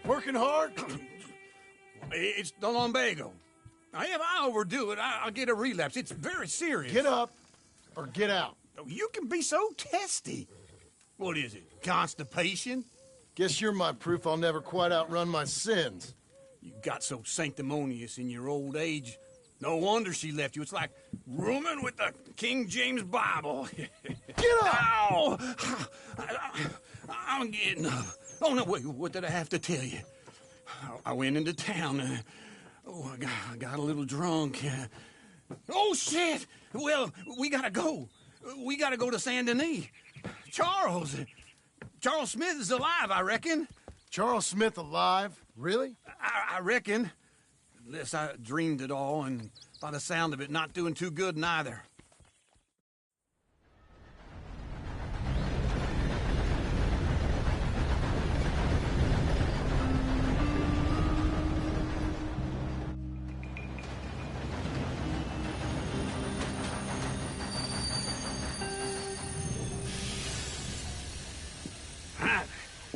Working hard? It's the lumbago. Now, if I overdo it, I'll get a relapse. It's very serious. Get up or get out. You can be so testy. What is it, constipation? Guess you're my proof I'll never quite outrun my sins. You got so sanctimonious in your old age. No wonder she left you. It's like rooming with the King James Bible. Get up! Ow! I'm getting up. Oh, no, wait, what did I have to tell you? I went into town. I got a little drunk. Oh, shit! Well, we gotta go. We gotta go to Saint Denis. Charles Smith is alive, I reckon. Charles Smith alive? Really? I reckon. Unless I dreamed it all, and by the sound of it, not doing too good neither.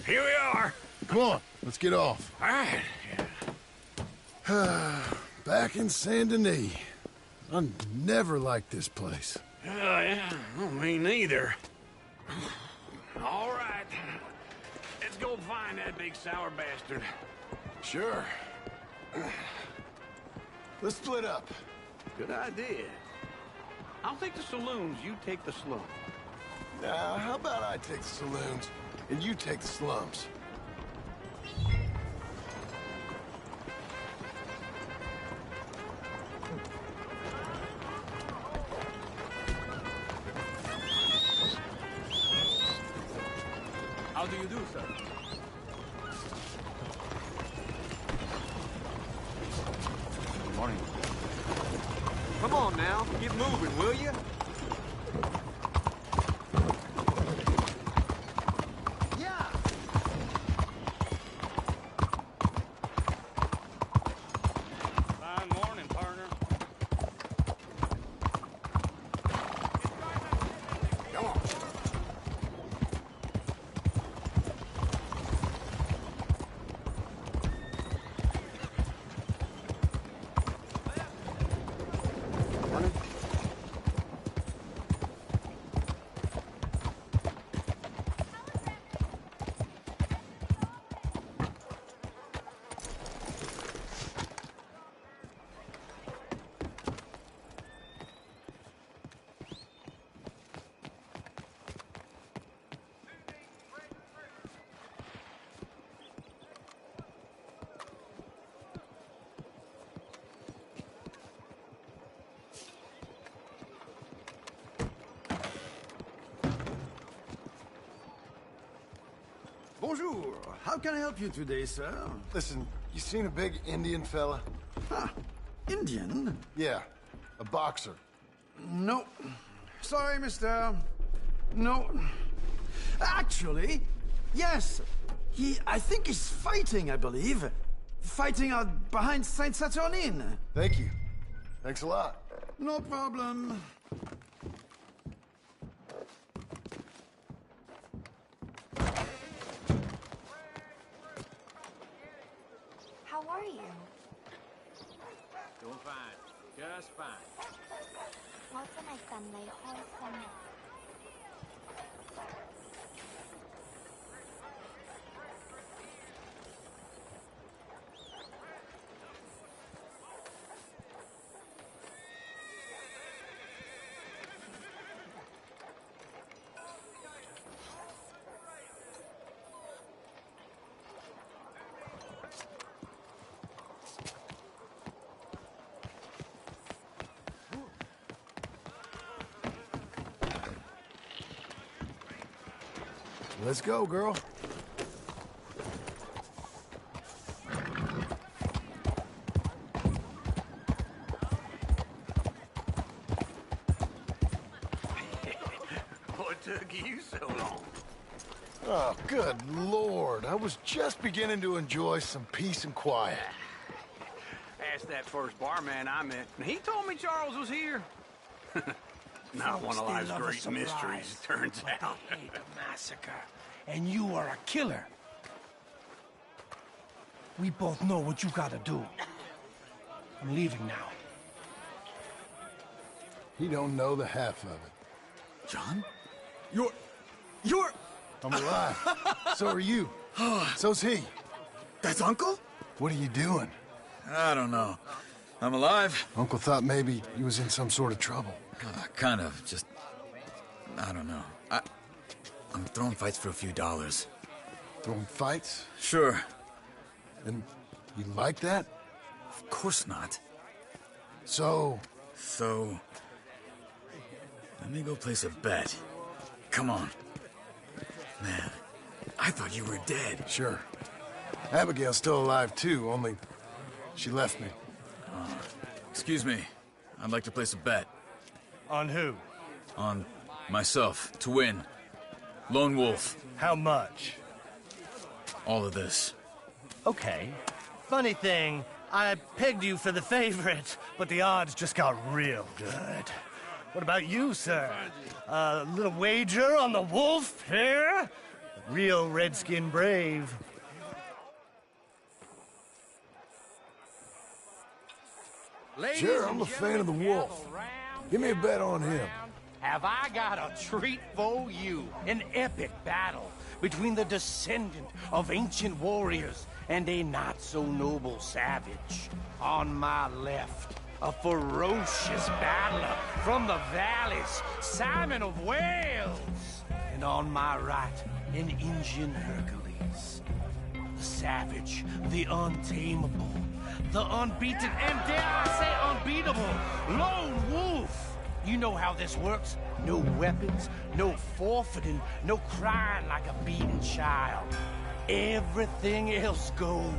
Here we are. Come on, let's get off. All right. Back in Saint Denis. I never liked this place. Yeah, me neither. All right. Let's go find that big sour bastard. Sure. Let's split up. Good idea. I'll take the saloons, you take the slum. Now, how about I take the saloons and you take the slums? How do you do, sir? Good morning. Come on now, get moving, will you? Yeah. Fine morning, partner. Come on. Bonjour. How can I help you today, sir? Listen, you seen a big Indian fella? Huh. Indian? Yeah, a boxer. No. Sorry, mister. No. Actually, yes. I think he's fighting, I believe. Fighting out behind Saint Saturnine. Thank you. Thanks a lot. No problem. How are you? Doing fine. Just fine. 我真係戥你開心啊！Let's go, girl. What took you so long? Oh, good Lord. I was just beginning to enjoy some peace and quiet. Asked that first barman I met, and he told me Charles was here. Not one of life's great mysteries, it turns out. I hate a massacre, and you are a killer. We both know what you gotta do. I'm leaving now. He don't know the half of it. John? You're... I'm alive. So are you. So's he. That's Uncle? What are you doing? I don't know. I'm alive. Uncle thought maybe he was in some sort of trouble. Kind of, just... I don't know. I'm throwing fights for a few dollars. Throwing fights? Sure. And you like that? Of course not. So, let me go place a bet. Come on. Man, I thought you were dead. sure. Abigail's still alive too, only she left me. Excuse me. I'd like to place a bet. On who? On myself, to win. Lone Wolf. How much? All of this. Okay. Funny thing, I pegged you for the favorite, but the odds just got real good. What about you, sir? A little wager on the wolf here? Real redskin brave. Sure, I'm a fan of the wolf. Give me a bet on him. Have I got a treat for you? An epic battle between the descendant of ancient warriors and a not-so-noble savage. On my left, a ferocious battler from the valleys, Simon of Wales. And on my right, an Indian Hercules. The savage, the untamable, the unbeaten, and dare I say unbeatable, Lone Wolf. You know how this works. No weapons, no forfeiting, no crying like a beaten child. Everything else goes.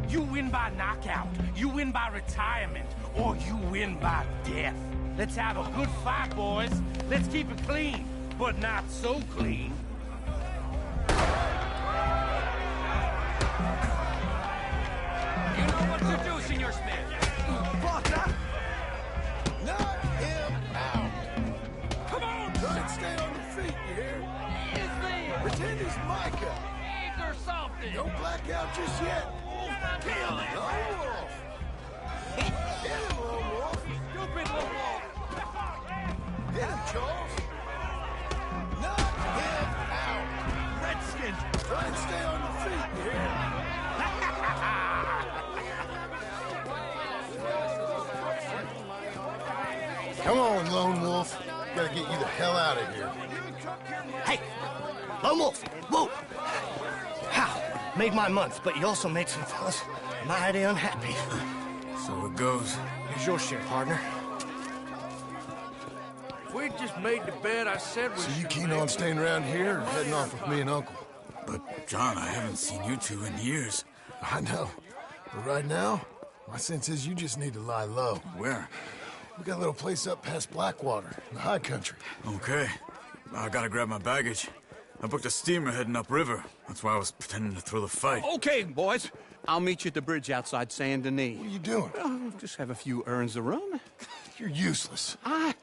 You win by knockout, you win by retirement, or you win by death. Let's have a good fight, boys. Let's keep it clean, but not so clean. You know what to do, Senor Smith. Knock him out. Come on! Try and stay on your feet, you hear? Is there Pretend he's Micah. egg or something? Don't black out just yet. Kill it! Lone Wolf. Get him, Lone Wolf. Stupid little wolf! Get him, Charles. Knock him out. Redskins! Try and stay on your feet, you hear? Come on, Lone Wolf. Gotta get you the hell out of here. Hey! Lone Wolf! Whoa! How? Made my month, but you also made some fellas mighty unhappy. So it goes. Here's your share, partner. If we just made the bet I said we So you should keen make, on staying around here or heading off with me and Uncle? But, John, I haven't seen you two in years. I know. But right now, my sense is you just need to lie low. Where? We got a little place up past Blackwater, in the high country. Okay. I gotta grab my baggage. I booked a steamer heading upriver. That's why I was pretending to throw the fight. Okay, boys. I'll meet you at the bridge outside Saint Denis. What are you doing? Oh, just have a few urns of rum. You're useless. I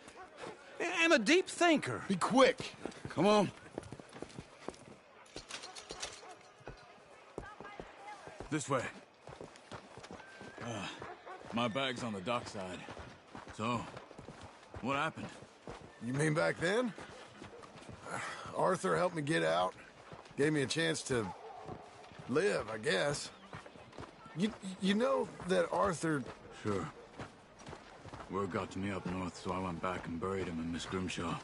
am a deep thinker. Be quick. Come on. This way. My bag's on the dockside. So, what happened? You mean back then? Arthur helped me get out. Gave me a chance to live, I guess. You know that Arthur... Sure. Word got to me up north, so I went back and buried him in Miss Grimshaw.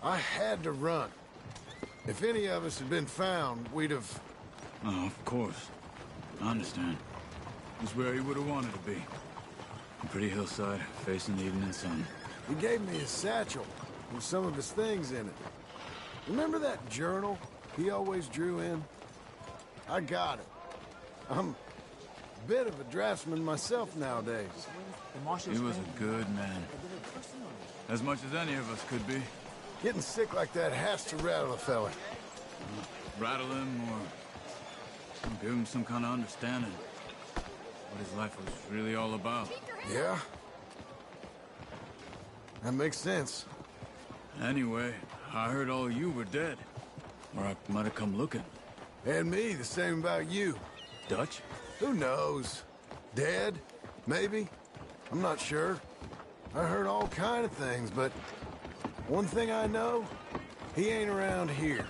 I had to run. If any of us had been found, we'd have... Oh, of course. I understand. It was where he would have wanted to be. A pretty hillside, facing the evening sun. He gave me his satchel with some of his things in it. Remember that journal he always drew in? I got it. I'm a bit of a draftsman myself nowadays. He was a good man. As much as any of us could be. Getting sick like that has to rattle a fella. Rattle him or give him some kind of understanding. What his life was really all about. Yeah? That makes sense. Anyway, I heard all you were dead. Or I might have come looking. And me, the same about you. Dutch? Who knows? Dead? Maybe? I'm not sure. I heard all kind of things, but one thing I know, he ain't around here.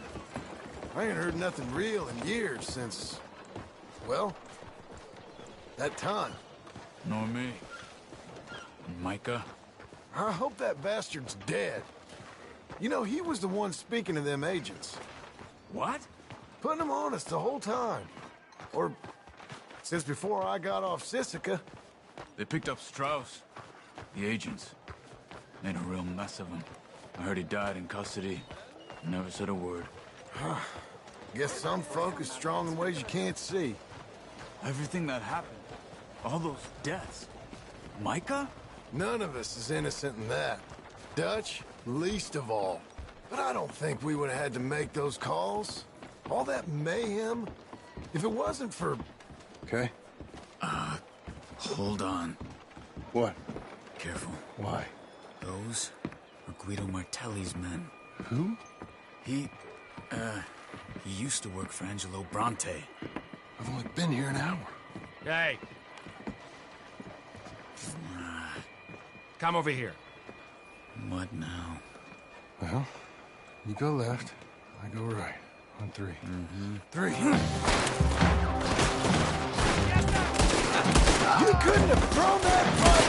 I ain't heard nothing real in years since, well, that time. Nor me. Micah? I hope that bastard's dead. You know, he was the one speaking to them agents. What? Putting them on us the whole time. Or since before I got off Sisika. They picked up Strauss. The agents. Made a real mess of him. I heard he died in custody. Never said a word. Guess some folk is strong in ways you can't see. Everything that happened. All those deaths. Micah? None of us is innocent in that. Dutch, least of all. But I don't think we would have had to make those calls. All that mayhem. If it wasn't for... Okay. Hold on. What? Careful. Why? Those are Guido Martelli's men. Who? He used to work for Angelo Bronte. I've only been here an hour. Hey! Come over here. What now? Well, you go left, I go right. On three. Three. You couldn't have thrown that fight!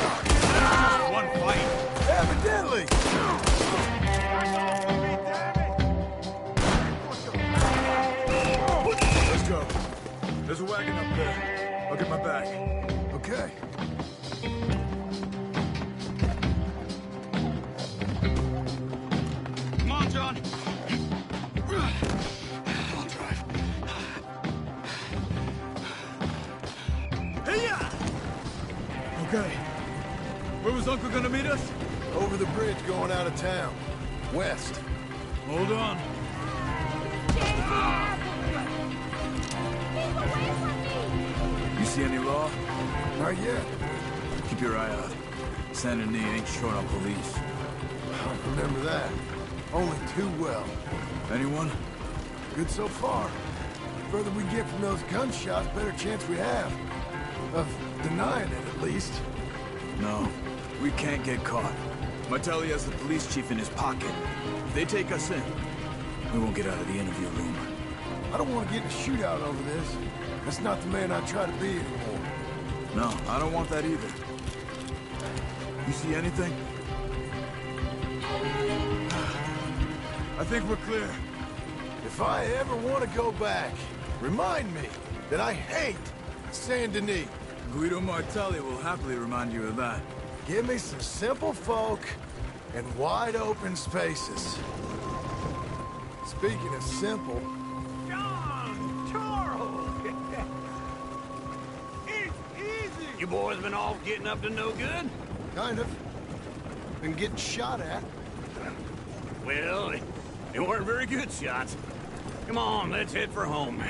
One fight. Evidently! Let's go. There's a wagon up there. I'll get my bag. Okay. Come on, John. I'll drive. Okay. Where was Uncle gonna meet us? Over the bridge going out of town. West. Hold on. You see any law? Not yet. Keep your eye out. Saint Denis ain't short on police. I remember that. Only too well. Anyone? Good so far. The further we get from those gunshots, better chance we have. Of denying it, at least. No. We can't get caught. Martelli has the police chief in his pocket. If they take us in, we won't get out of the interview room. I don't want to get in a shootout over this. That's not the man I try to be anymore. No, I don't want that either. You see anything? I think we're clear. If I ever want to go back, remind me that I hate Saint Denis. Guido Martelli will happily remind you of that. Give me some simple folk and wide open spaces. Speaking of simple, John! Charles! Easy! You boys been all getting up to no good? kind of. Been getting shot at. Well, they weren't very good shots. Come on, let's head for home.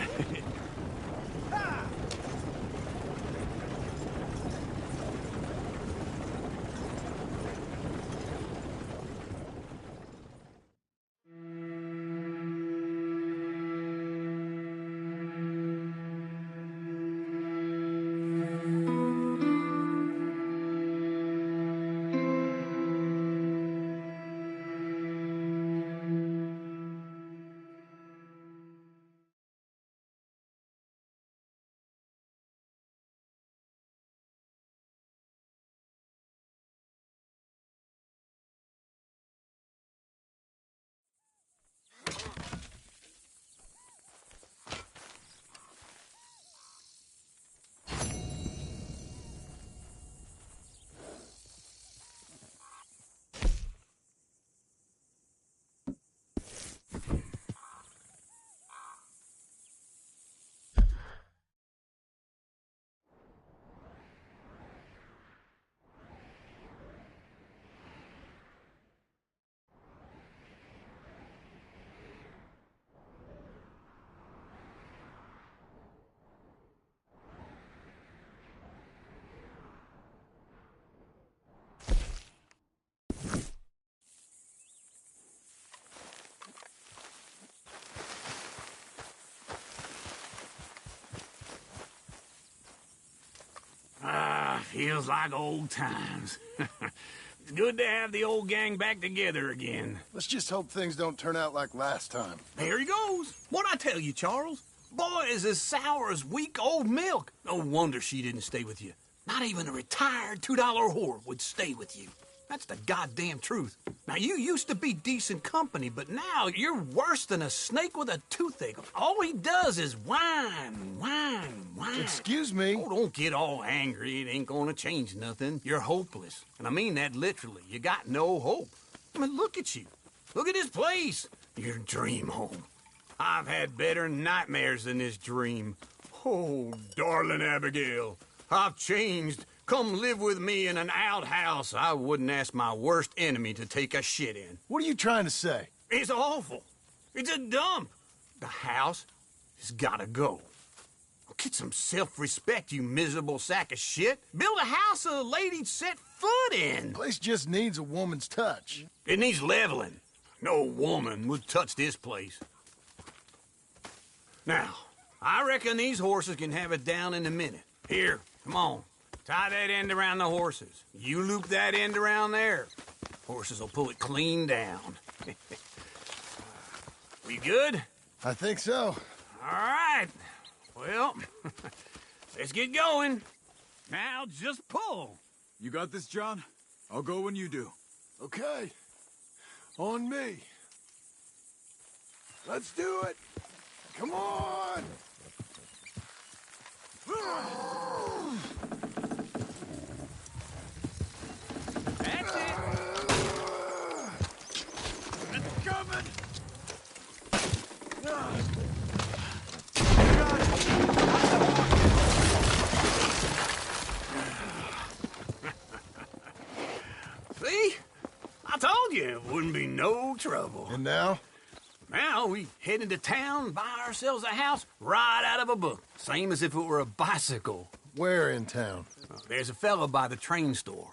Feels like old times. It's good to have the old gang back together again. Let's just hope things don't turn out like last time. There he goes. What'd I tell you, Charles? Boy is as sour as weak old milk. No wonder she didn't stay with you. Not even a retired $2 whore would stay with you. That's the goddamn truth. Now, you used to be decent company, but now you're worse than a snake with a toothache. All he does is whine, whine, whine. Excuse me? Oh, don't get all angry. It ain't gonna change nothing. You're hopeless. And I mean that literally. You got no hope. I mean, look at you. Look at this place. Your dream home. I've had better nightmares than this dream. Oh, darling Abigail, I've changed. Come live with me in an outhouse I wouldn't ask my worst enemy to take a shit in. What are you trying to say? It's awful. It's a dump. The house has gotta go. Get some self-respect, you miserable sack of shit. Build a house a lady'd set foot in. Place just needs a woman's touch. It needs leveling. No woman would touch this place. Now, I reckon these horses can have it down in a minute. Here, come on. Tie that end around the horses. You loop that end around there. Horses will pull it clean down. We good? I think so. All right. Well, let's get going. Now just pull. You got this, John? I'll go when you do. Okay. On me. Let's do it. Come on! That's it. It's coming! See? I told you it wouldn't be no trouble. And now? Now we head into town, buy ourselves a house right out of a book. Same as if it were a bicycle. Where in town? There's a fella by the train store.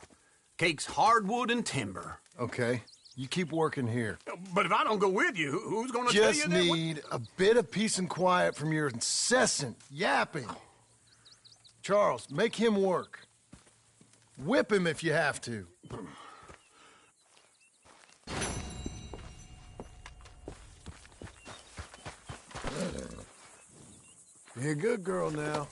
Cakes hardwood and timber. Okay. You keep working here. But if I don't go with you, who's gonna tell you Just that? need a bit of peace and quiet from your incessant yapping. Charles, make him work. Whip him if you have to. You're a good girl now.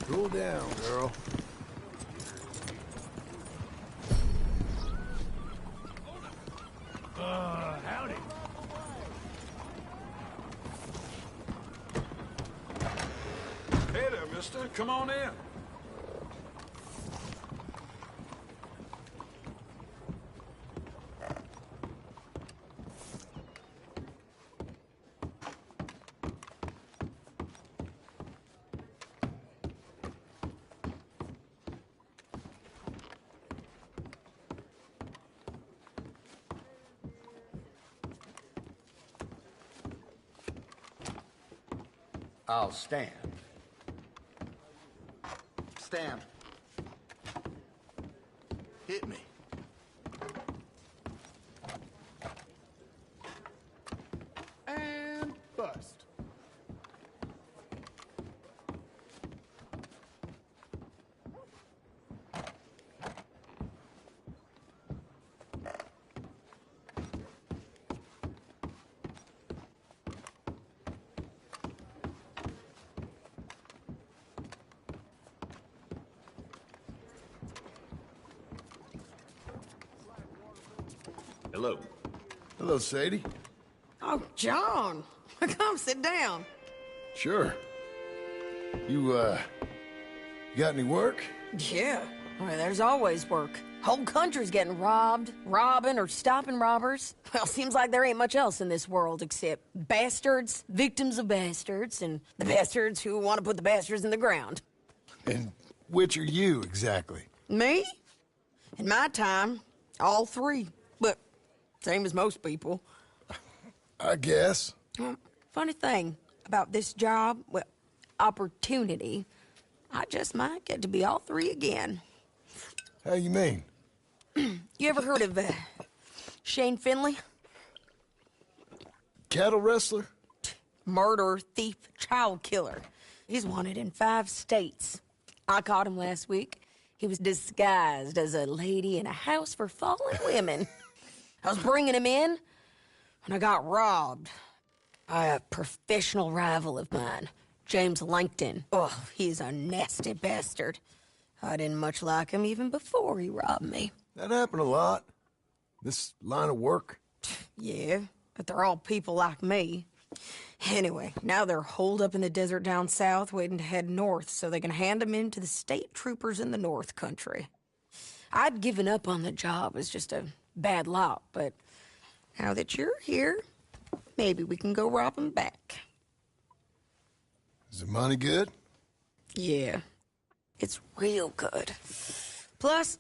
Cool down, girl. Howdy. Hey there, mister. Come on in. I'll stand. Stand. Hit me. And bust. Hello. Hello, Sadie. Oh, John. Come sit down. Sure. You got any work? Yeah. I mean, there's always work. Whole country's getting robbed, robbing, or stopping robbers. Well, seems like there ain't much else in this world except bastards, victims of bastards, and the bastards who want to put the bastards in the ground. And which are you, exactly? Me? In my time, all three. But same as most people. I guess. Funny thing about this job, well, opportunity, I just might get to be all three again. How you mean? You ever heard of Shane Finley? Cattle wrestler? Murderer, thief, child killer. He's wanted in 5 states. I caught him last week. He was disguised as a lady in a house for fallen women. I was bringing him in, and I got robbed by a professional rival of mine, James Langton. Oh, he's a nasty bastard. I didn't much like him even before he robbed me. That happened a lot. This line of work. Yeah, but they're all people like me. Anyway, now they're holed up in the desert down south, waiting to head north so they can hand them in to the state troopers in the north country. I'd given up on the job as just a bad lot, but now that you're here, maybe we can go rob them back. Is the money good? Yeah, it's real good. Plus,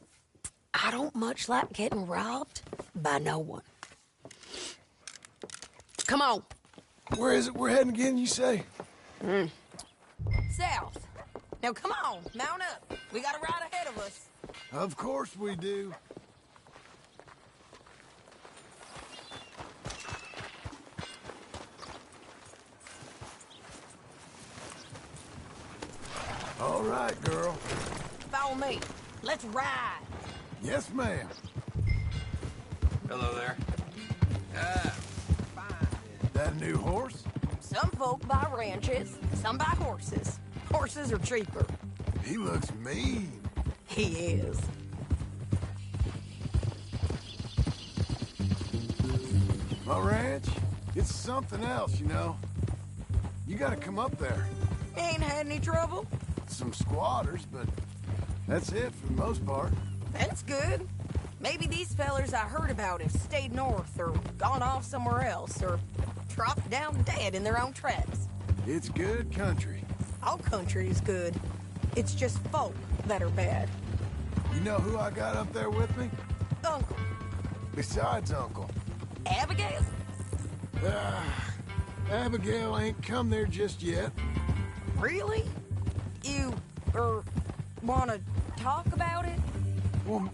I don't much like getting robbed by no one. Come on. Where is it we're heading again, you say? South. Now come on, mount up. We got a ride ahead of us. Of course we do. All right, girl. Follow me. Let's ride. Yes, ma'am. Hello there. That a new horse? Some folk buy ranches, some buy horses. Horses are cheaper. He looks mean. He is. My ranch, it's something else, you know. You gotta come up there. Ain't had any trouble? Some squatters, but that's it for the most part. That's good. Maybe these fellers I heard about have stayed north or gone off somewhere else or dropped down dead in their own tracks. It's good country. All country is good. It's just folk that are bad. You know who I got up there with me? Uncle. Besides Uncle. Abigail? Abigail ain't come there just yet. Really? You, wanna talk about it? Well,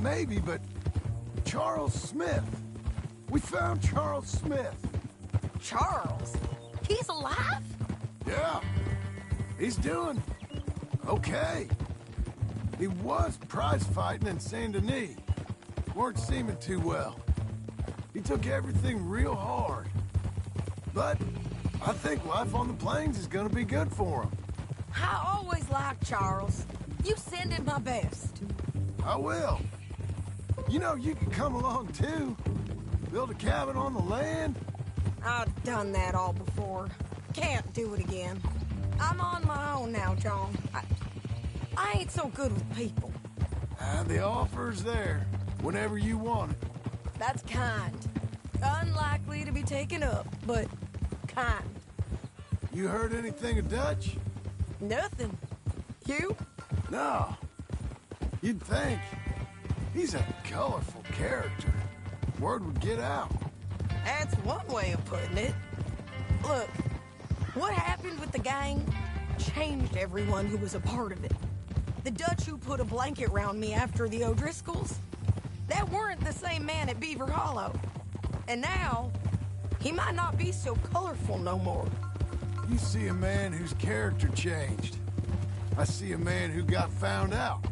maybe, but Charles Smith. We found Charles Smith. Charles? He's alive? Yeah. He's doing okay. He was prize fighting in Saint Denis. Weren't seeming too well. He took everything real hard. But I think life on the plains is gonna be good for him. I always liked Charles. You send him my best. I will. You know, you can come along too. Build a cabin on the land. I've done that all before. Can't do it again. I'm on my own now, John. I ain't so good with people. The offer's there whenever you want it. That's kind. Unlikely to be taken up, but kind. You heard anything of Dutch? Nothing. You? No. You'd think. He's a colorful character. Word would get out. That's one way of putting it. Look, What happened with the gang changed everyone who was a part of it. The Dutch who put a blanket round me after the O'Driscolls, that weren't the same man at Beaver Hollow. And now, he might not be so colorful no more. You see a man whose character changed. I see a man who got found out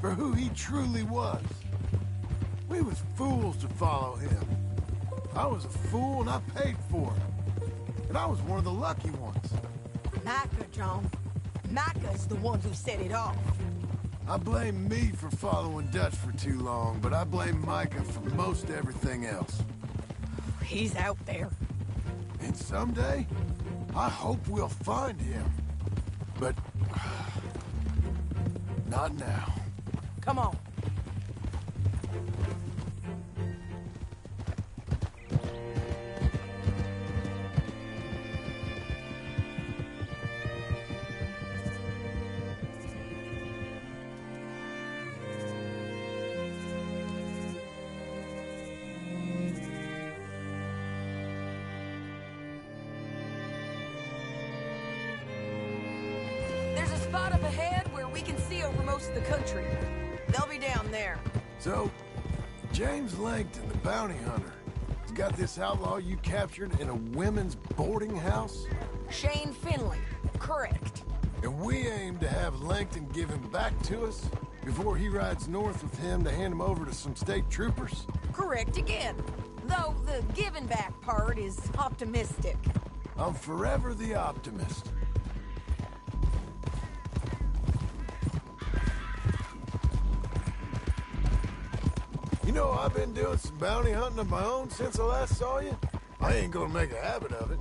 for who he truly was. We was fools to follow him. I was a fool and I paid for it. And I was one of the lucky ones. Micah, John. Micah's the one who set it off. I blame me for following Dutch for too long, but I blame Micah for most everything else. He's out there. And someday, I hope we'll find him. But... not now. Come on. There's a spot up ahead where we can see over most of the country. They'll be down there. So, James Langton, the bounty hunter, has got this outlaw you captured in a women's boarding house? Shane Finley. Correct. And we aim to have Langton give him back to us before he rides north with him to hand him over to some state troopers? Correct again. Though the giving back part is optimistic. I'm forever the optimist. You know, I've been doing some bounty hunting of my own since I last saw you. I ain't gonna make a habit of it.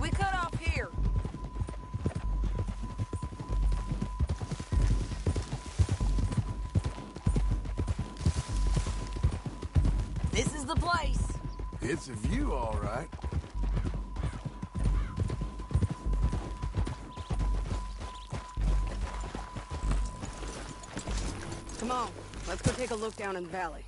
We cut off here. This is the place. It's a view, all right. Come on, let's go take a look down in the valley.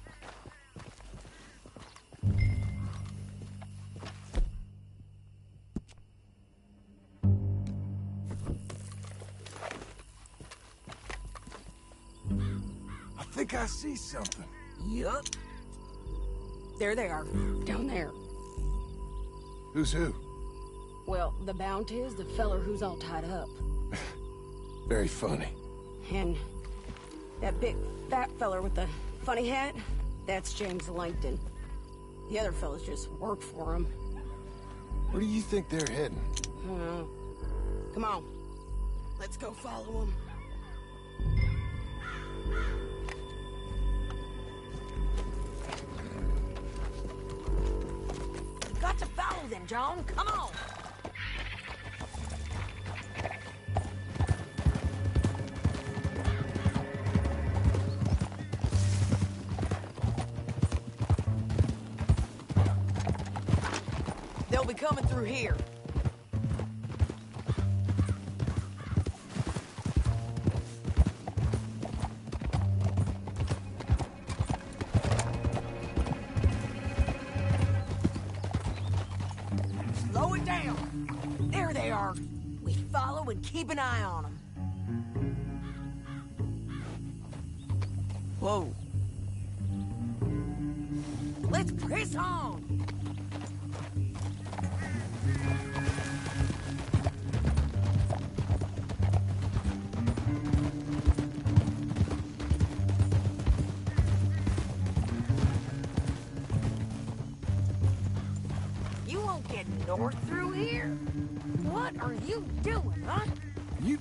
I think I see something. Yup. There they are, down there. Who's who? Well, the bounty is the feller who's all tied up. Very funny. And that big fat feller with the funny hat, that's James Langton. The other fellas just work for him. Where do you think they're heading? I don't know. Come on, let's go follow them. Got to follow them, John. Come on. They'll be coming through here. Slow it down. There they are. We follow and keep an eye on them. Whoa. Let's press on. You won't get north through here. What are you doing, huh? You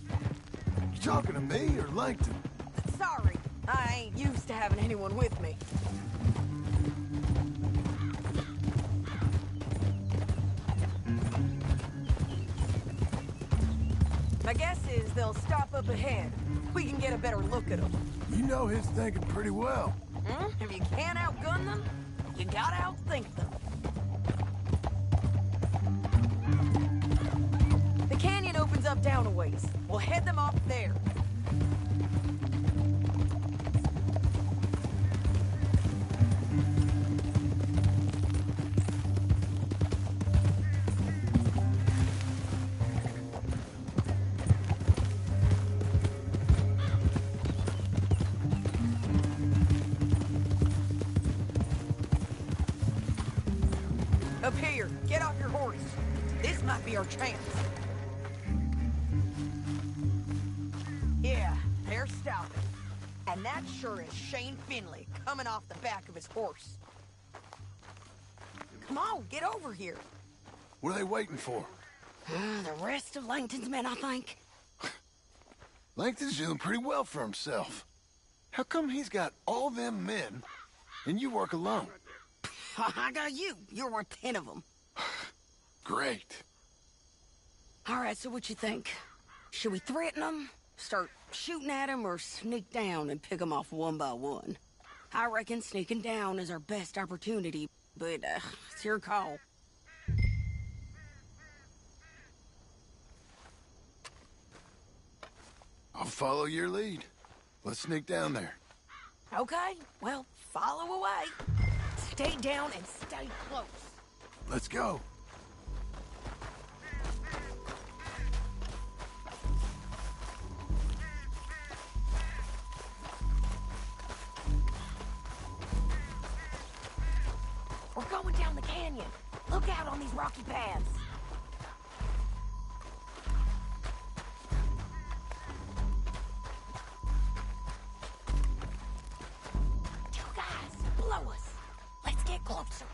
talking to me or Langton? Sorry, I ain't used to having anyone with me. My guess is they'll stop up ahead. We can get a better look at them. You know his thinking pretty well. If you can't outgun them, you gotta outthink them. The canyon opens up down a ways. We'll head them off there. Up here, get off your horse. This might be our chance. Yeah, they're stopping. And that sure is Shane Finley coming off the back of his horse. Come on, get over here. What are they waiting for? The rest of Langton's men, I think. Langton's doing pretty well for himself. How come he's got all them men, and you work alone? I got you. You're worth 10 of them. Great. All right, so what you think? Should we threaten them, start shooting at them, or sneak down and pick them off one by one? I reckon sneaking down is our best opportunity, but it's your call. I'll follow your lead. Let's sneak down there. Okay, well, follow away. Stay down and stay close. Let's go. We're going down the canyon. Look out on these rocky paths. You guys, blow us. Let's get closer.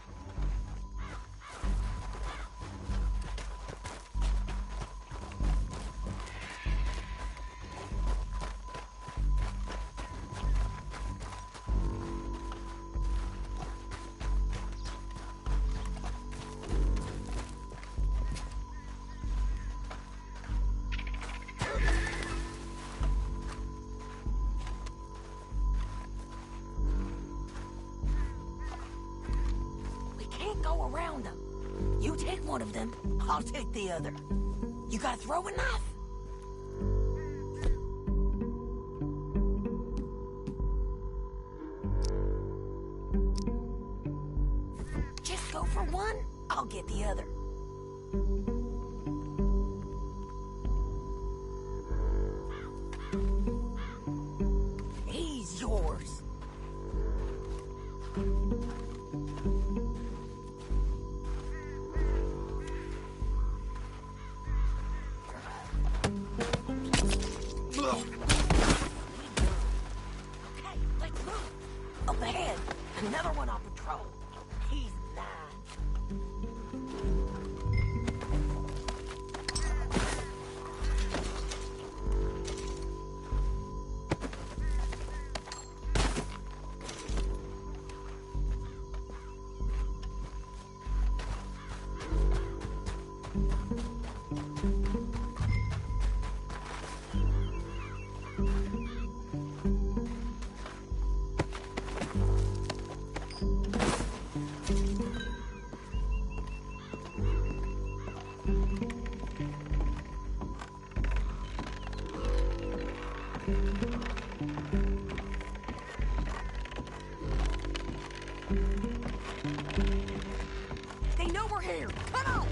Go around them. You take one of them, I'll take the other. You got a throwing knife? Just go for one, I'll get the other. He's yours. Another one on patrol. He's They know we're here. Come on.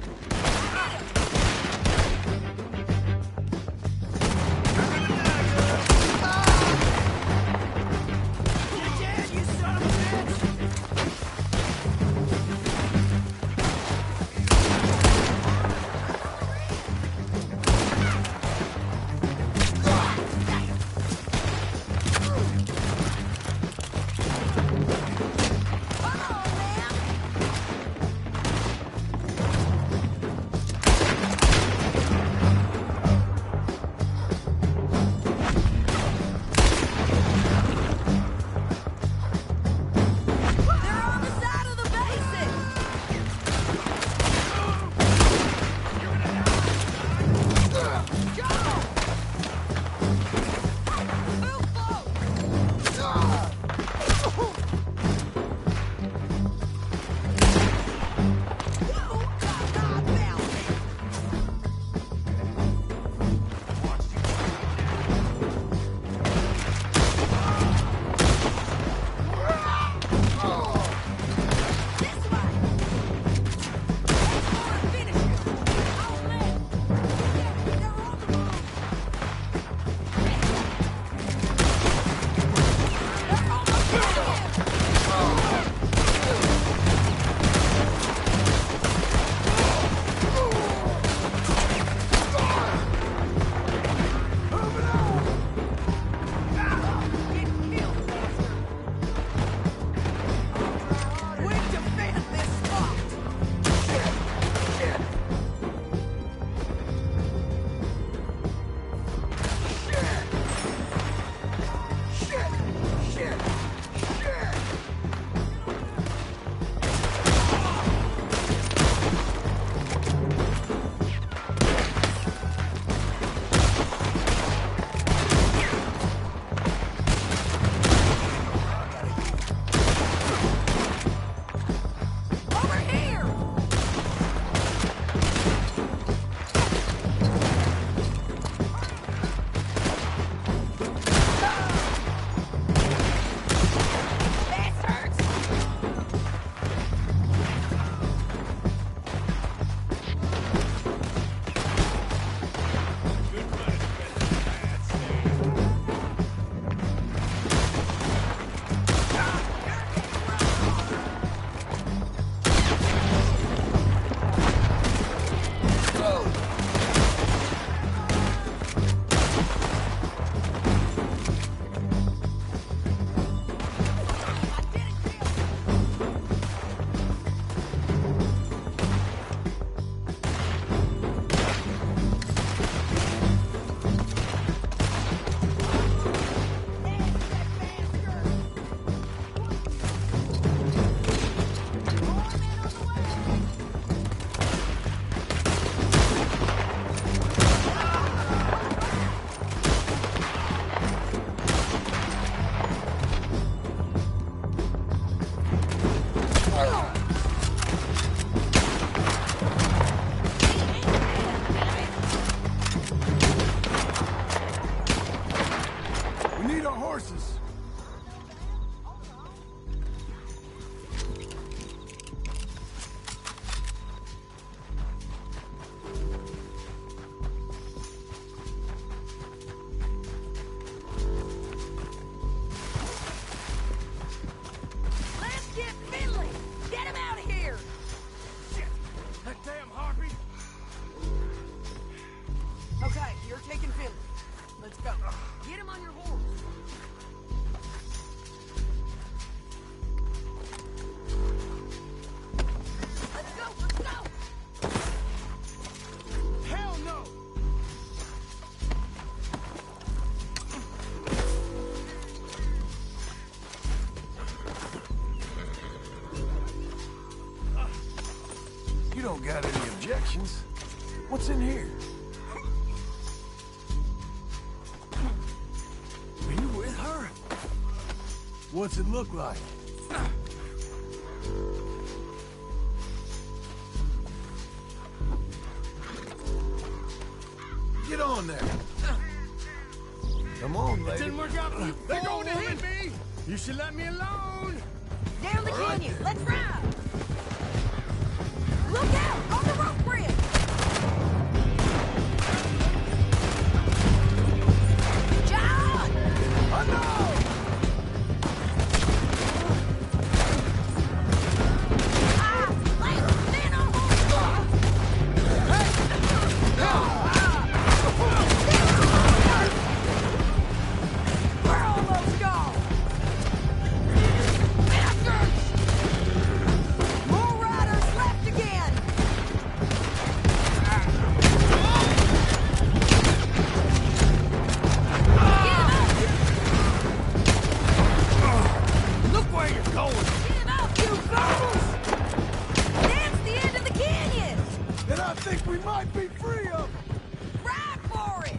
you don't got any objections, what's in here? Are you with her? What's it look like? Get on there. Come on, lady. Didn't work out. They're going to hit me. You should let me alone. Down the canyon. Let's ride. Look out on the rope bridge. John! I know! We're almost gone. More riders left again. Look where you're going. Give up, you fools! That's the end of the canyon. And I think we might be free of them. Ride for it.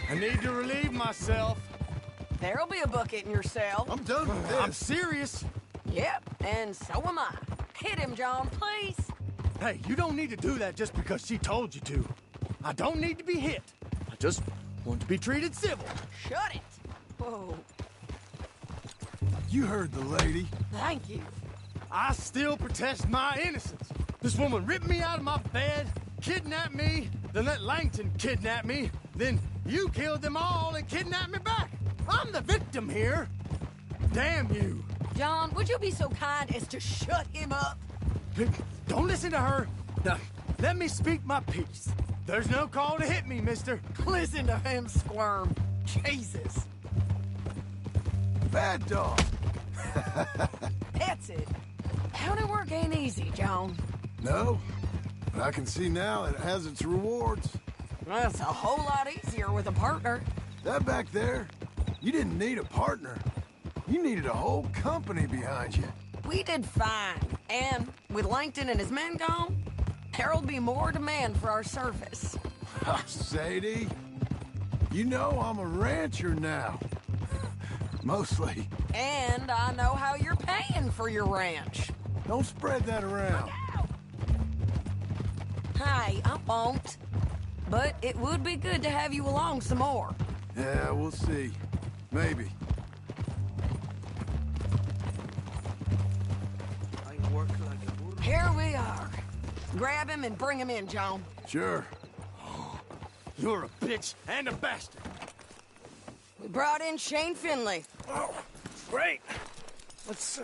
I need to relieve myself. There'll be a bucket in your cell. I'm done with this. I'm serious. Yep, and so am I. Hit him, John, please. Hey, you don't need to do that just because she told you to. I don't need to be hit. I just want to be treated civil. Shut it. Whoa, You heard the lady. thank you. I still protest my innocence. This woman ripped me out of my bed, kidnapped me, then let Langton kidnap me, then you killed them all and kidnapped me back. I'm the victim here. Damn you. John, would you be so kind as to shut him up? Don't listen to her. Now, let me speak my piece. There's no call to hit me, mister. Listen to him squirm. Jesus. Bad dog. That's it. County work ain't easy, John. No, but I can see now it has its rewards. Well, it's a whole lot easier with a partner. That back there, you didn't need a partner. You needed a whole company behind you. We did fine. And with Langton and his men gone, there'll be more demand for our service. Sadie, you know I'm a rancher now. Mostly. And I know how you're paying for your ranch. Don't spread that around. Hey, I won't. But it would be good to have you along some more. Yeah, we'll see. Maybe. Here we are. Grab him and bring him in, John. Sure. You're a bitch and a bastard. We brought in Shane Finley. Oh, great. Let's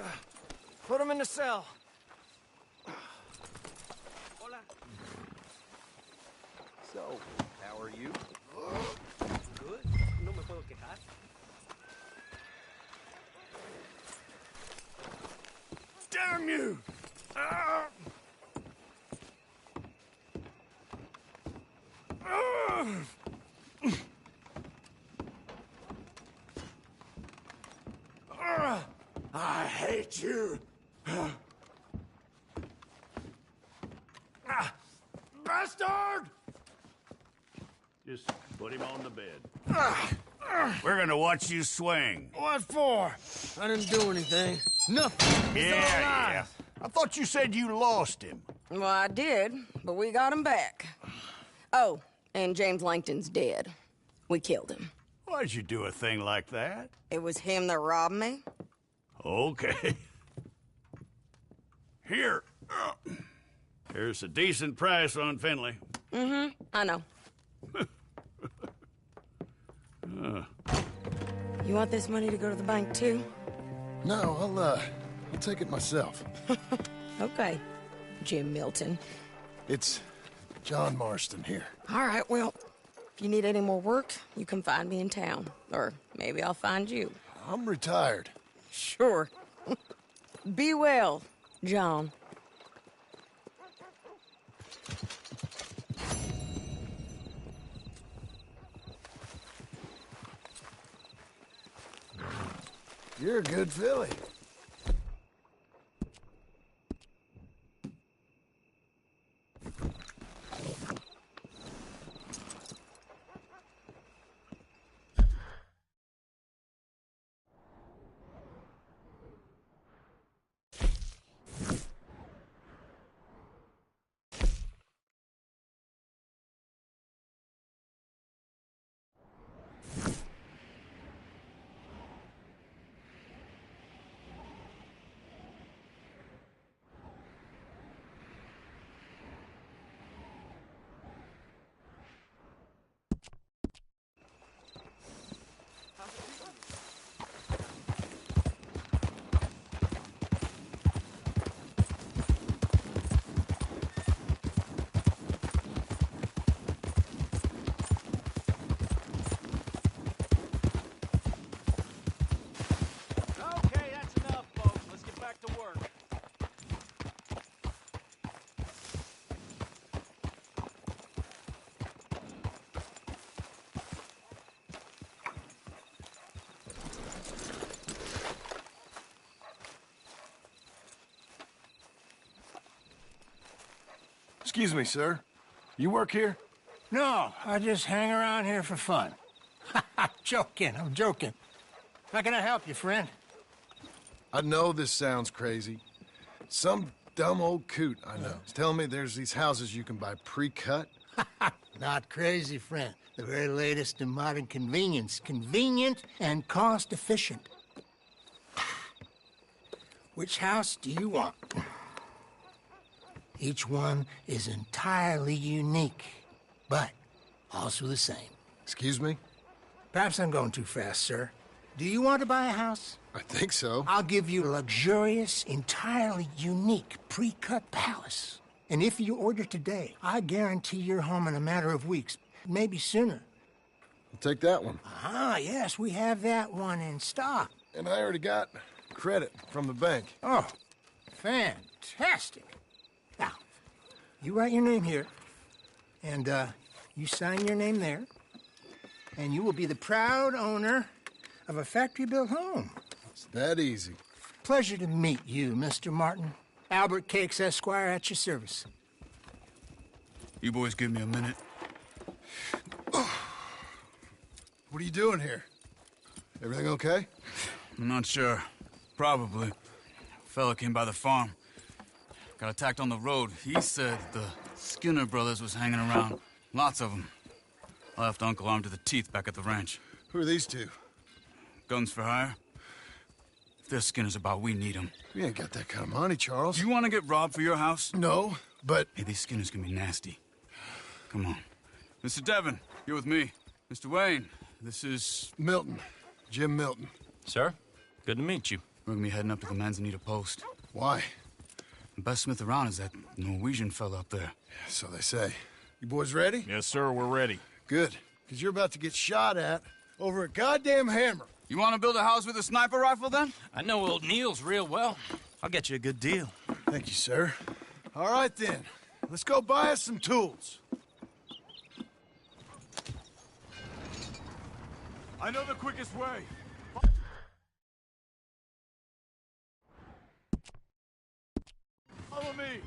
put him in the cell. So, how are you? Good. No me puedo quejar. Damn you! I hate you! Bastard! Just put him on the bed. We're gonna watch you swing. What for? I didn't do anything. Nothing. It's all Yeah. lies. I thought you said you lost him. Well, I did, but we got him back. Oh, and James Langton's dead. We killed him. Why'd you do a thing like that? It was him that robbed me. Okay. Here. Here's a decent price on Finley. Mm-hmm, I know. You want this money to go to the bank, too? No, I'll take it myself. Okay, Jim Milton. It's John Marston here. All right, well, if you need any more work, you can find me in town. Or maybe I'll find you. I'm retired. Sure. Be well, John. You're a good filly. Excuse me, sir. You work here? No, I just hang around here for fun. I'm joking. How can I help you, friend? I know this sounds crazy. Some dumb old coot I know is telling me there's these houses you can buy pre-cut. Not crazy, friend. The very latest in modern convenience. Convenient and cost-efficient. Which house do you want? Each one is entirely unique, but also the same. Excuse me? Perhaps I'm going too fast, sir. Do you want to buy a house? I think so. I'll give you a luxurious, entirely unique pre-cut palace. And if you order today, I guarantee you're home in a matter of weeks, maybe sooner. I'll take that one. Ah, yes, we have that one in stock. And I already got credit from the bank. Oh, fantastic. Now, you write your name here, and you sign your name there, and you will be the proud owner of a factory-built home. It's that easy. Pleasure to meet you, Mr. Martin. Albert Cakes, Esquire, at your service. You boys give me a minute. What are you doing here? Everything okay? I'm not sure. Probably. Fella came by the farm. Got attacked on the road. He said the Skinner brothers was hanging around. Lots of them. I left Uncle armed to the teeth back at the ranch. Who are these two? Guns for hire. If they're Skinner's about, we need them. We ain't got that kind of money, Charles. You want to get robbed for your house? No, but... Hey, these Skinners can be nasty. Come on. Mr. Devon, you're with me. Mr. Wayne, this is... Milton. Jim Milton. Sir, good to meet you. We're gonna be heading up to the Manzanita Post. Why? The best smith around is that Norwegian fella up there. So they say. You boys ready? Yes, sir, we're ready. Good. Because you're about to get shot at over a goddamn hammer. You want to build a house with a sniper rifle, then? I know old Neil's real well. I'll get you a good deal. Thank you, sir. All right, then. Let's go buy us some tools. I know the quickest way. Follow me.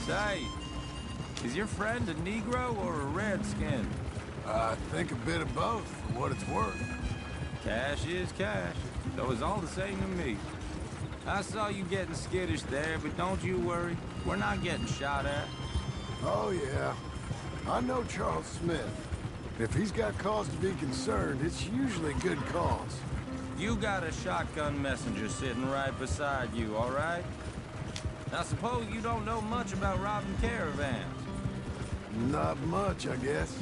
Say, is your friend a Negro or a Redskin? I think a bit of both, for what it's worth. Cash is cash, so it's all the same to me. I saw you getting skittish there, but don't you worry. We're not getting shot at. Oh, yeah. I know Charles Smith. If he's got cause to be concerned, it's usually a good cause. You got a shotgun messenger sitting right beside you, all right? I suppose you don't know much about robbing caravans. Not much, I guess.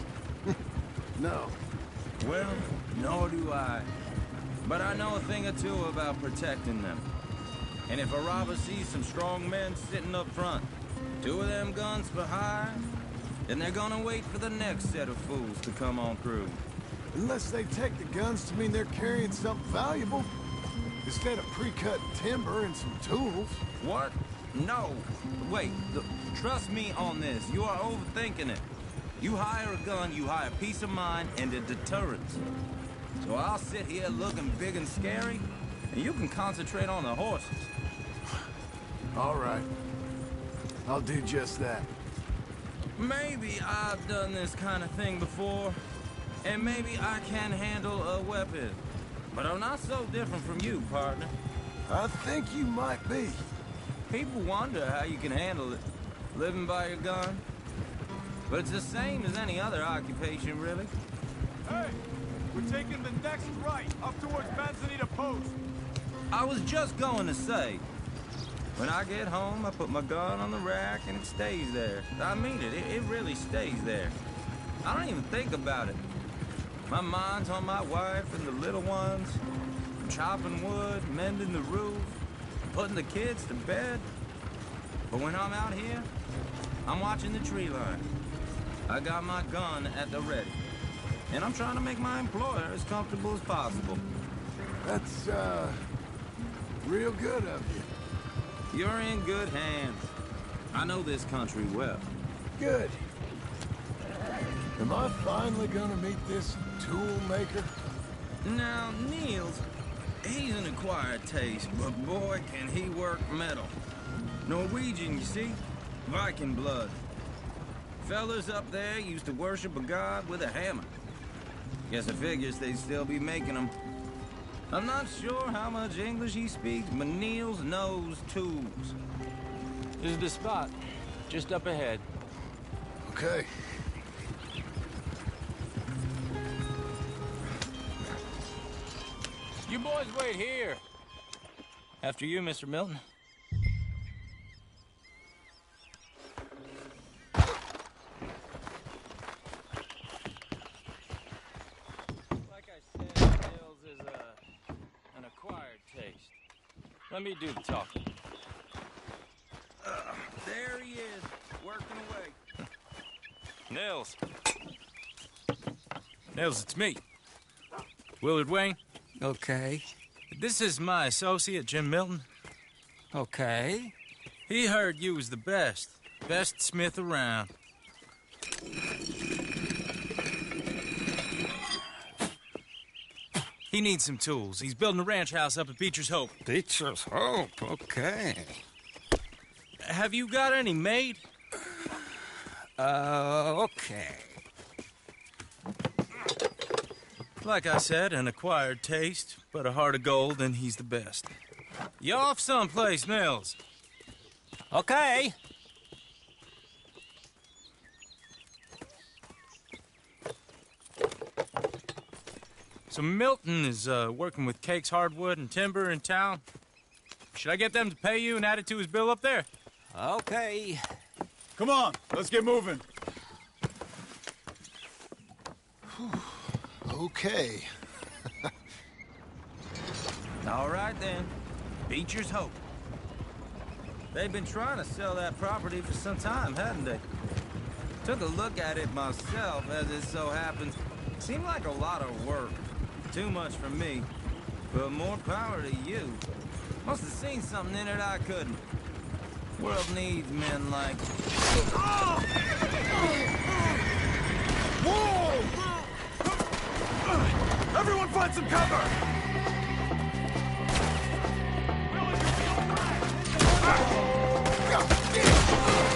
No. Well, nor do I. But I know a thing or two about protecting them. And if a robber sees some strong men sitting up front, 2 of them guns for hire, then they're gonna wait for the next set of fools to come on through. Unless they take the guns to mean they're carrying something valuable. Instead of pre-cut timber and some tools. What? No. Wait, trust me on this. You are overthinking it. You hire a gun, you hire peace of mind and a deterrence. So I'll sit here looking big and scary, and you can concentrate on the horses. All right. I'll do just that. Maybe I've done this kind of thing before, and maybe I can handle a weapon. But I'm not so different from you, partner. I think you might be. People wonder how you can handle it, living by your gun. But it's the same as any other occupation, really. Hey, we're taking the next right, up towards Manzanita Post. I was just going to say, when I get home, I put my gun on the rack and it stays there. I mean it, it really stays there. I don't even think about it. My mind's on my wife and the little ones. I'm chopping wood, mending the roof, putting the kids to bed. But when I'm out here, I'm watching the tree line. I got my gun at the ready. And I'm trying to make my employer as comfortable as possible. That's, real good of you. You're in good hands. I know this country well. Good. Am I finally gonna meet this tool maker? Now, Niels, he's an acquired taste, but boy, can he work metal. Norwegian, you see? Viking blood. Fellas up there used to worship a god with a hammer. Guess it figures they'd still be making them. I'm not sure how much English he speaks, but Niels knows tools. This is the spot, just up ahead. Okay. You boys wait here. After you, Mr. Milton. Like I said, Niels is an acquired taste. Let me do the talking. There he is, working away. Nils. Nils, it's me. Willard Wayne. Okay. This is my associate, Jim Milton. Okay. He heard you was the best smith around. He needs some tools. He's building a ranch house up at Beecher's Hope. Beecher's Hope, okay. Have you got any made? Okay. Like I said, an acquired taste, but a heart of gold, and he's the best. You off someplace, Nils? Okay. So Milton is working with Cakes Hardwood and Timber in town. Should I get them to pay you and add it to his bill up there? Okay. Come on, let's get moving. Okay. All right, then. Beecher's Hope. They've been trying to sell that property for some time, hadn't they? Took a look at it myself, as it so happens. Seemed like a lot of work. Too much for me. But more power to you. Must have seen something in it I couldn't. World needs men like... Whoa! Everyone find some cover!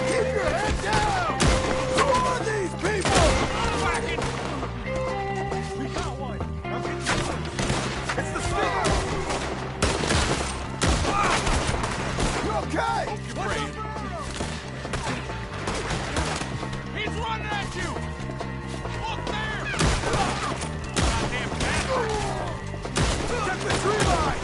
Keep your head down! Who are these people? We got one! It's the stinger! You okay? He's running at you! Look there! Check the tree line!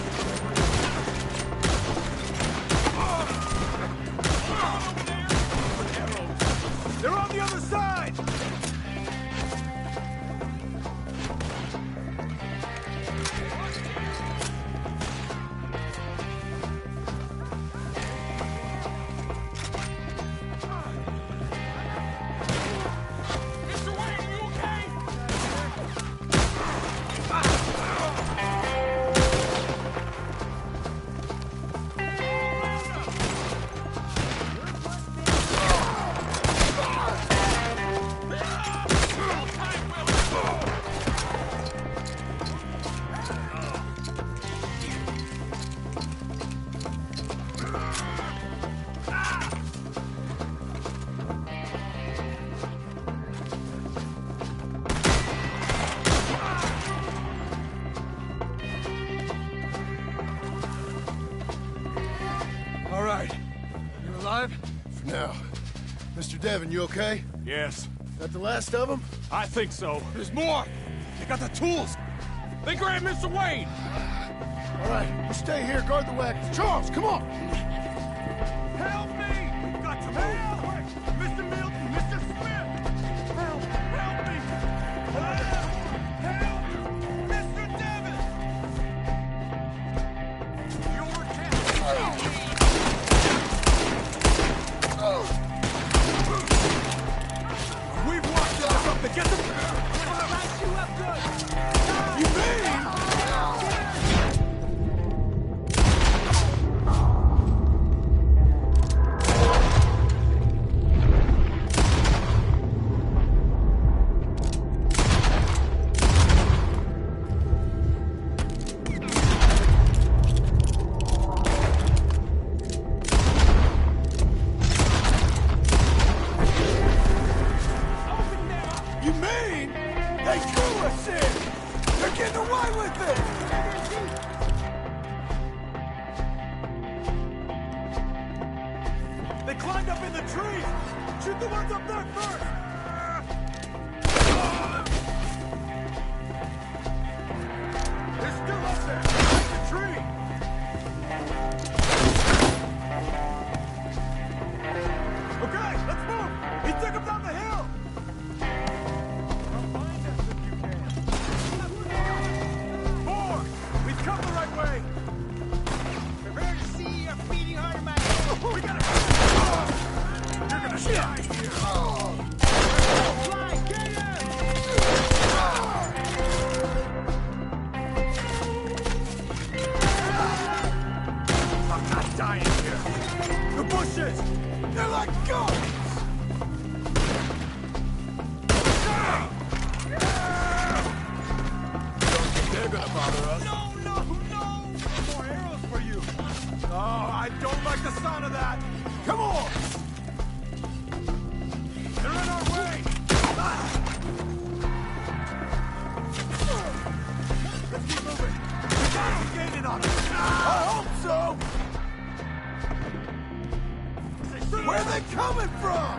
alive? For now. Mr. Devon, you okay? Yes. That the last of them? I think so. There's more! They got the tools! They grabbed Mr. Wayne! All right, you stay here, guard the wagons. Charles, come on! Help me! We've got to move! Mr. Milton! Mr. Smith! Help! Help me! Help! Help! Mr. Devon! Your We've watched them something! Get them! Light you up good! You mean? You mean they drew us in? They're getting away with it! They climbed up in the trees! Shoot the ones up there first! They're still up there! Take the tree! Okay, let's move! He took them down the hill! We've come the right way! Prepare to see your beating heart in my head! We gotta... You're gonna die here! Fly, get him! I'm not dying here! The bushes! They're like ghosts! They're gonna bother us. No! More arrows for you. Oh, I don't like the sound of that. Come on! They're in our way! Let's keep moving. We gotta be gaining on them. I hope so! Where are they coming from?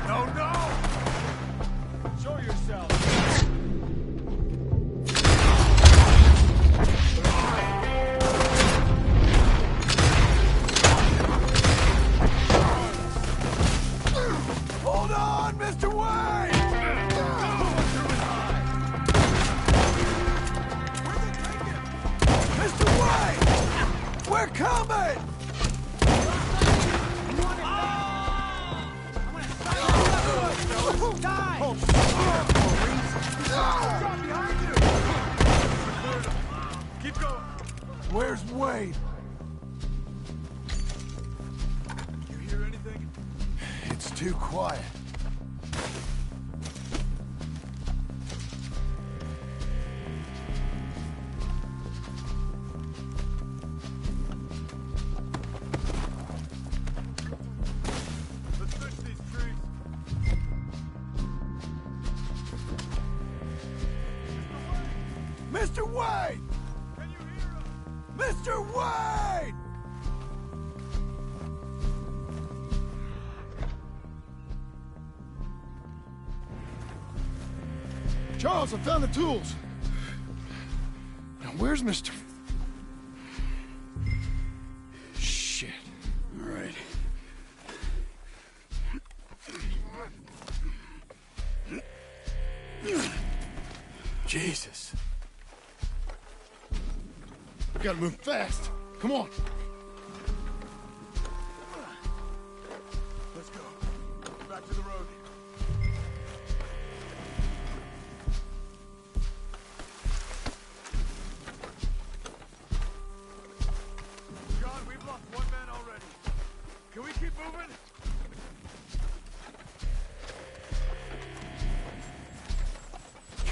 No! Show yourself. Hold on, Mr. Wayne! Mr. Wayne! We're coming! Keep going. Where's Wade? You hear anything? It's too quiet. Let's fix these trees. Mr. Wade! Can you hear us? Mr. Wade! Charles, I found the tools. Now, where's Mr. Shit. All right. Jesus. We gotta move fast. Come on. Let's go. Back to the road. John, we've lost one man already. Can we keep moving?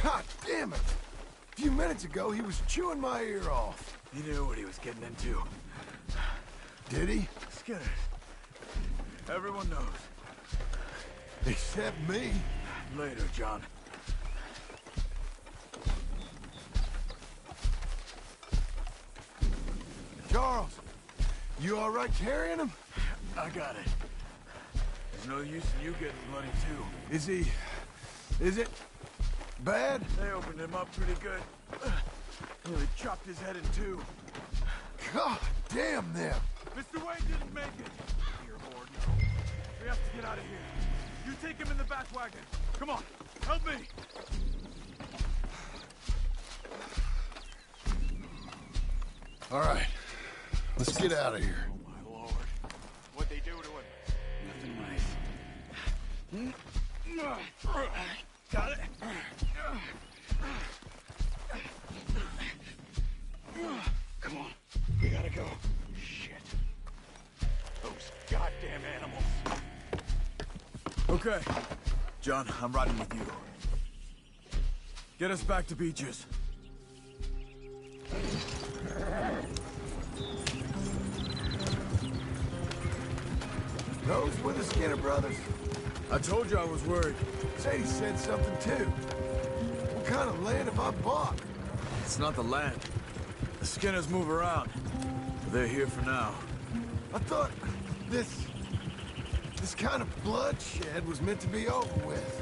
God damn it! A few minutes ago, he was chewing my ear off. He knew what he was getting into. Did he? Skinner. Everyone knows. Except me. Later, John. Charles, you all right carrying him? I got it. There's no use in you getting bloody, too. Is it bad? They opened him up pretty good. Nearly chopped his head in two. God damn them. Mr. Wayne didn't make it. Dear Lord, no. We have to get out of here. You take him in the back wagon. Come on, help me. All right, let's get out of here. Oh, my Lord. What'd they do to him? Nothing nice. Got it. Come on, we gotta go. Shit. Those goddamn animals. Okay. John, I'm riding with you. Get us back to Beaches. Those were the Skinner brothers? I told you I was worried. Sadie said something too. What kind of land have I bought? It's not the land. The Skinners move around. But they're here for now. I thought this kind of bloodshed was meant to be over with.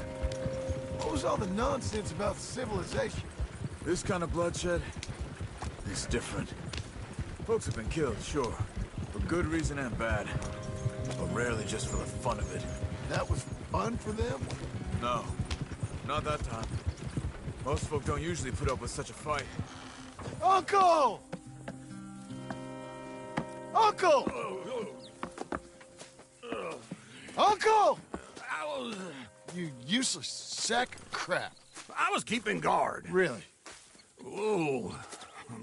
What was all the nonsense about civilization? This kind of bloodshed is different. Folks have been killed, sure. For good reason and bad. But rarely just for the fun of it. That was fun for them? No. Not that time. Most folk don't usually put up with such a fight. Uncle! Uncle! Uncle! You useless sack of crap. I was keeping guard. Really? Whoa.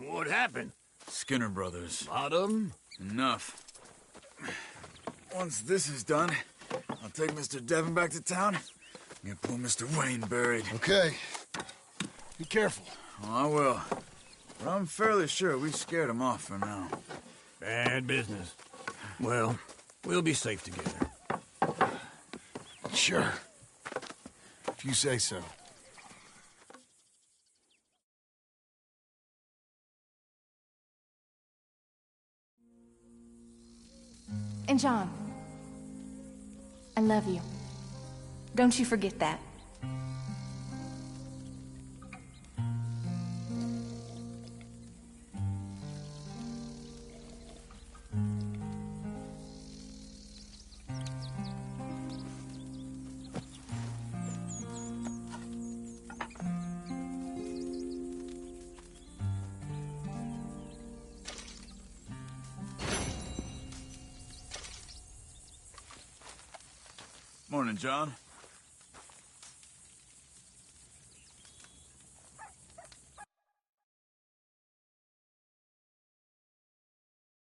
What happened? Skinner brothers. Lot of them? Enough. Once this is done, I'll take Mr. Devon back to town and get poor Mr. Wayne buried. Okay. Be careful. Oh, I will. But I'm fairly sure we scared him off for now. Bad business. Well, we'll be safe together. Sure. If you say so. And John, I love you. Don't you forget that. Morning, John.